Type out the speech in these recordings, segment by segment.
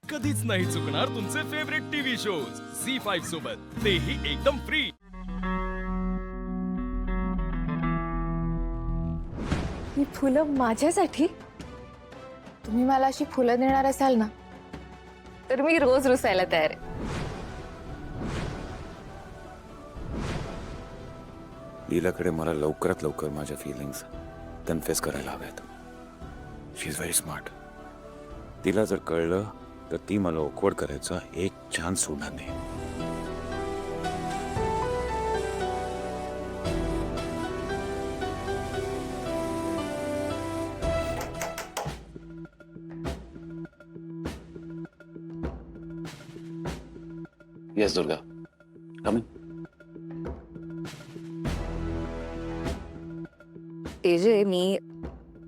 कधीच नाही चुकणार तुमचे फेवरेट टीव्ही शोज झी5 सोबत, तेही एकदम फ्री। ही फुलं माझ्यासाठी? तुम्ही मला अशी फुलं देणार असाल ना तर मी रोज रुसायला तयार आहे। लीलाकडे मला लवकरात लवकर माझ्या फीलिंग्स कन्फेस करायला हव्यात। शी इज व्हेरी स्मार्ट। तिला जर कळलं तर ती मला ऑकवर्ड करायचा एक चान्स सोडणार नाही। Yes Durga, come in. तेजे, मी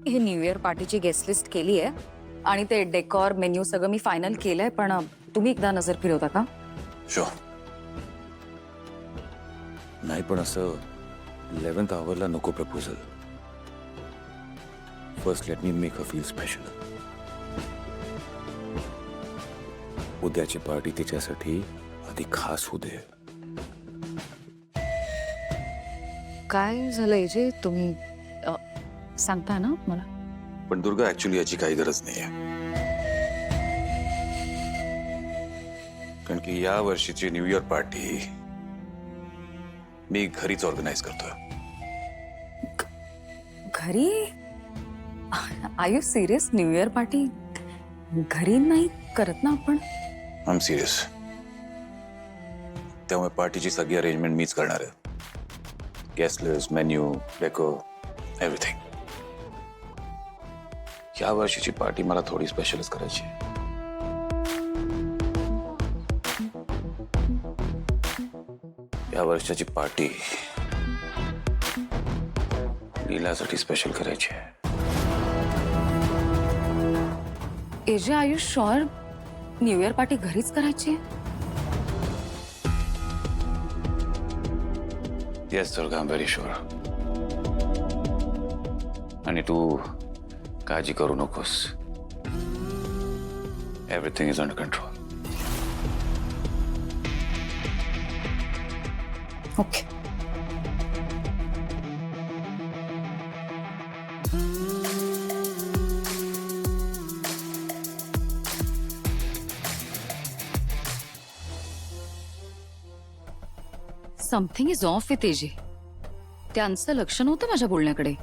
हे न्यू इयर पार्टीची गेस्ट लिस्ट केली आहे आणि ते डेकॉर मेन्यू सगळं मी फायनल केलंय, पण तुम्ही एकदा नजर फिरवता का? शो नाही, पण असं 11th आवरला नको proposal. First let me make her feel special. उद्याची पार्टी तिच्यासाठी आधी खास होऊ दे। काय झालंय जे तुम्ही सांगता ना मला? पण दुर्गा, ऍक्च्युली याची काही गरज नाहीये, कारण की या वर्षीची न्यू इयर पार्टी मी घरीच ऑर्गनाइज करतोय। घरी? Are you serious? New year party घरी नाही करत ना आपण? I am serious. त्यामुळे पार्टीची सगळी अरेंजमेंट मीच करणार आहे। Guest list, menu, decor, everything. या वर्षीची पार्टी मला थोडी स्पेशलच करायची आहे। या वर्षाची पार्टी लीलासाठी स्पेशल करायची आहे। AJ, are you sure new year party घरीच करायची आहे? Yes Durga, I am very sure. आणि तू काळजी करू नकोस, everything is under control. Okay. Something is off with AJ. त्यांचं लक्ष नव्हतं माझ्या बोलण्याकडे,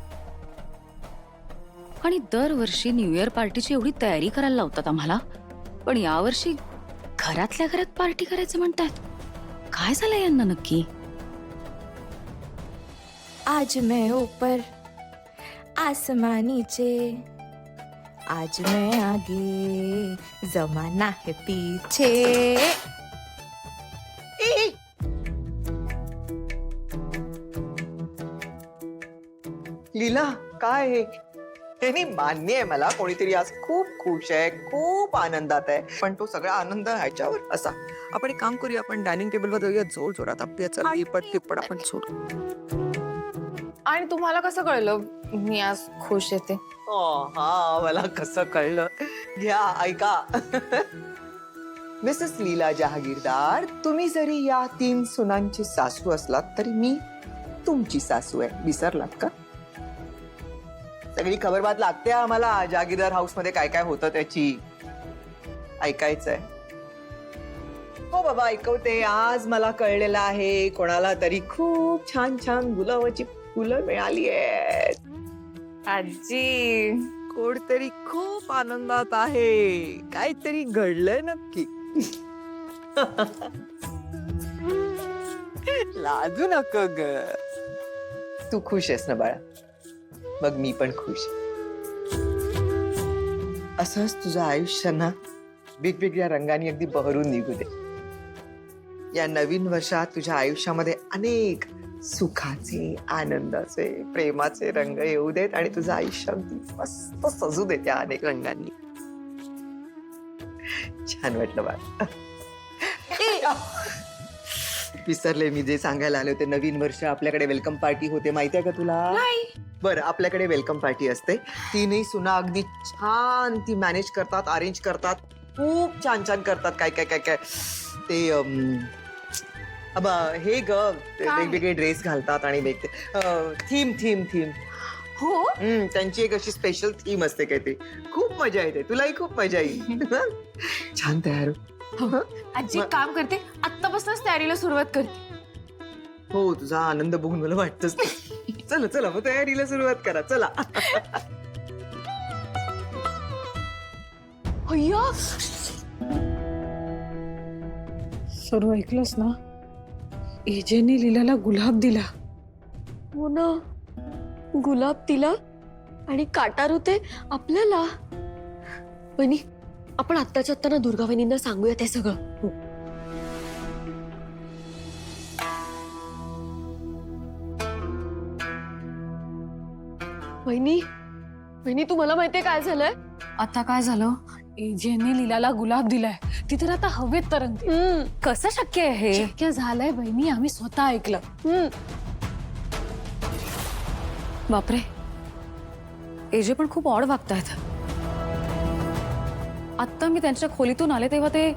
आणि दरवर्षी न्यू इयर पार्टीची एवढी तयारी करायला लावतात आम्हाला, पण यावर्षी घरातल्या घरात पार्टी करायचं म्हणतात। काय झालंय यांना नक्की? आज मैं ऊपर आसमां नीचे, आज मैं आगे जमाना है पीछे। लीला, काय हे? हे नाही, मान्य आहे मला, कोणीतरी आज खूप खुश आहे, खूप आनंदात आहे, पण तो सगळा आनंद ह्याच्यावर असा। आपण एक काम करूया, आपण डायनिंग टेबलवर जाऊया जोर जोरात, आपल्याचा लिपट आपण सोडू। आणि तुम्हाला कसं कळलं मी आज खुश येते? हा, मला कसं कळलं? घ्या, ऐका। मिसेस लीला जहागीरदार, तुम्ही जरी या 3 सुनांची सासू असलात तरी मी तुमची सासू आहे, विसरलात का? सगळी खबरबात लागते आम्हाला जहागीरदार हाऊस मध्ये काय काय होतं त्याची। ऐकायचंय? हो बाबा, ऐकवते। आज मला कळलेलं आहे कोणाला तरी खूप छान छान गुलाबाची फुलं मिळाली आहेत। आजी, कोणतरी खूप आनंदात आहे, काहीतरी घडलंय नक्की। लाजू नको ग, तू खुश आहेस ना बाळा? मग मी पण खुश। असंच तुझं आयुष्य ना वेगवेगळ्या रंगांनी अगदी बहरून निघू दे। या नवीन वर्षात तुझ्या आयुष्यामध्ये अनेक सुखाचे, आनंदाचे, प्रेमाचे रंग येऊ देत आणि तुझं आयुष्य अगदी मस्त सजू दे त्या अनेक रंगांनी। छान वाटलं बाळा। विसरले मी जे सांगायला आले होते, नवीन वर्ष आपल्याकडे वेलकम पार्टी होते, माहितीये का तुला? बरं, आपल्याकडे वेलकम पार्टी असते। 3ही सुना अगदी छान ती मॅनेज करतात, अरेंज करतात। खूप छान छान करतात. काय काय काय काय ते हे ग काय? वेगवेगळे ड्रेस घालतात आणि थीम थीम थीम हो त्यांची एक अशी स्पेशल थीम असते काय ते. खूप मजा येते, तुलाही खूप मजा येईल. छान तयार हो. आजी एक काम करते, आत्तापासूनच तयारीला सुरुवात करते. हो, तुझा आनंद बघून मला वाटतच. चला चला मग तयारीला सुरुवात करा, चला. अय्या सर्व ऐकलंस ना? एजेने लीलाला गुलाब दिला. हो ना, गुलाब तिला आणि काटारू ते आपल्याला. वहिनी, आपण आत्ताच्या आत्ता ना दुर्गा वहिनींना सांगूया ते सगळं. हो. वहिनी वहिनी तुम्हाला माहितीये काय झालंय? आता काय झालं? एजेने लीलाला गुलाब दिलाय. ती तर आता हवेत तरंगते. कसं शक्य आहे हे? शक्य झालंय बहिणी, आम्ही स्वतः ऐकलं. बापरे, एजे पण खूप ऑड वागतायत. आत्ता मी त्यांच्या खोलीतून आले तेव्हा ते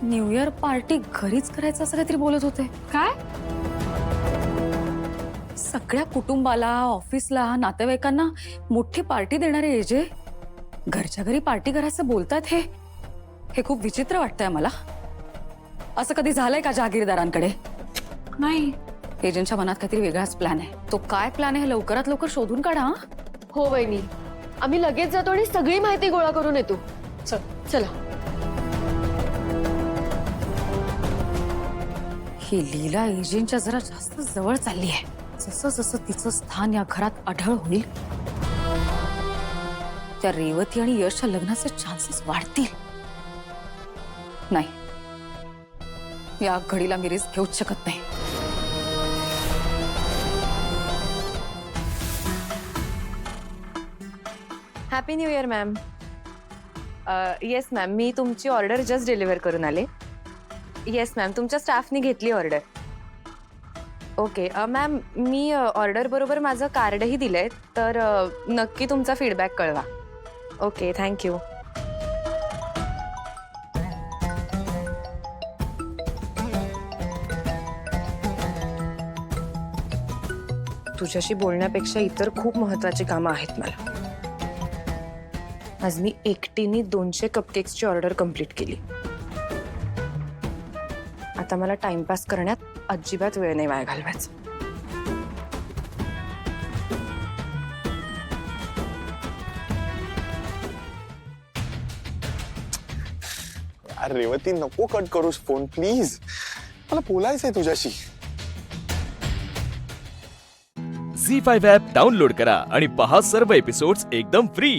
न्यू इयर पार्टी घरीच करायचं असं काहीतरी बोलत होते. काय? सगळ्या कुटुंबाला, ऑफिसला, नातेवाईकांना मोठी पार्टी देणारे एजे घरच्या घरी पार्टी करायचं बोलतात. हे खूप विचित्र वाटतंय मला. असं कधी झालंय का जहागीरदारांकडे? नाही. एजंटच्या मनात काहीतरी वेगळाच प्लॅन आहे. तो काय प्लॅन आहे हे लवकरात लवकर शोधून काढा. हं? हो वहिनी, आम्ही लगेच जातो आणि सगळी माहिती गोळा करून येतो. चला. ही लीला एजंटच्या जरा जास्त जवळ चालली आहे. जसं जसं तिचं स्थान या घरात आढळ होईल त्या रेवती आणि यशच्या लग्नाचे चान्सेस वाढतील. नाही, या घडीला मी रिस्क घेऊच शकत नाही. Happy new year ma'am. Yes ma'am, मी तुमची ऑर्डर जस्ट डिलिव्हर करून आले. येस मॅम, तुमच्या स्टाफनी घेतली ऑर्डर. ओके मॅम, मी ऑर्डर बरोबर माझं कार्डही दिलंय, तर नक्की तुमचा फीडबॅक कळवा. Okay, thank you. तुझ्याशी बोलण्यापेक्षा इतर खूप महत्त्वाची कामं आहेत मला. आज मी एकटीने 200 कपकेक्सची ऑर्डर कंप्लीट केली. आता मला टाइमपास करण्यात अजिबात वेळ नाही वाया घालवायचा. अरे रेवती, नको कट करूस फोन प्लीज. मला बोलायचंय तुझ्याशी. झी 5 ॲप डाउनलोड करा आणि पहा सर्व एपिसोड्स एकदम फ्री.